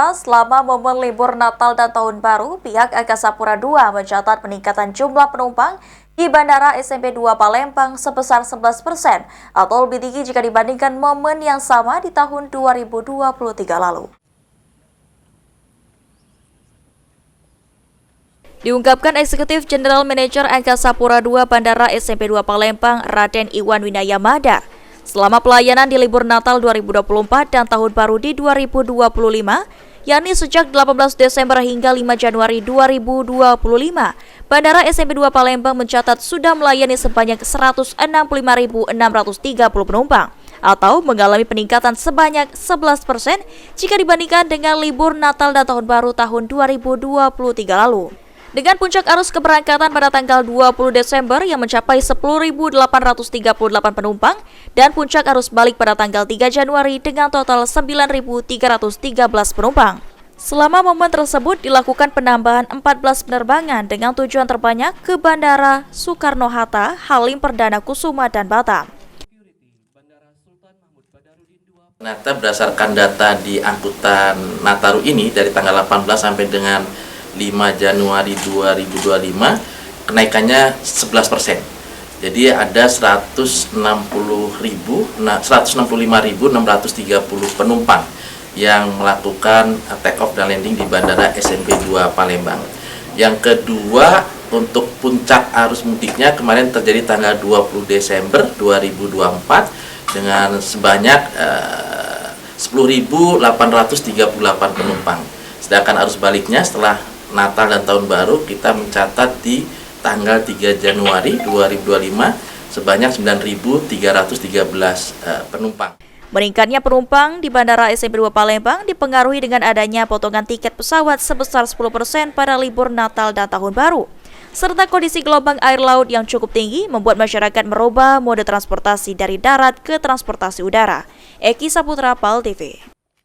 Saudara, selama momen libur Natal dan Tahun Baru, pihak Angkasa Pura II mencatat peningkatan jumlah penumpang di Bandara SMP 2 Palembang sebesar 11% atau lebih tinggi jika dibandingkan momen yang sama di tahun 2023 lalu. Diungkapkan Eksekutif General Manager Angkasa Pura II Bandara SMP 2 Palembang, Raden Iwan Winaya Madar. Selama pelayanan di libur Natal 2024 dan Tahun Baru di 2025, yakni sejak 18 Desember hingga 5 Januari 2025, Bandara SMP 2 Palembang mencatat sudah melayani sebanyak 165.630 penumpang, atau mengalami peningkatan sebanyak 11% jika dibandingkan dengan libur Natal dan Tahun Baru tahun 2023 lalu. Dengan puncak arus keberangkatan pada tanggal 20 Desember yang mencapai 10.838 penumpang dan puncak arus balik pada tanggal 3 Januari dengan total 9.313 penumpang. Selama momen tersebut dilakukan penambahan 14 penerbangan dengan tujuan terbanyak ke Bandara Soekarno-Hatta, Halim Perdana Kusuma, dan Batam. Ternyata berdasarkan data di angkutan Nataru ini dari tanggal 18 sampai dengan 5 Januari 2025 kenaikannya 11%. Jadi ada 165.630 penumpang yang melakukan take off dan landing di Bandara SMP 2 Palembang. Yang kedua, untuk puncak arus mudiknya kemarin terjadi tanggal 20 Desember 2024 dengan sebanyak 10.838 penumpang. Sedangkan arus baliknya setelah Natal dan Tahun Baru kita mencatat di tanggal 3 Januari 2025 sebanyak 9.313 penumpang. Meningkatnya penumpang di Bandara SMP 2 Palembang dipengaruhi dengan adanya potongan tiket pesawat sebesar 10% pada libur Natal dan Tahun Baru, serta kondisi gelombang air laut yang cukup tinggi membuat masyarakat merubah mode transportasi dari darat ke transportasi udara. Eki Saputra, PAL TV.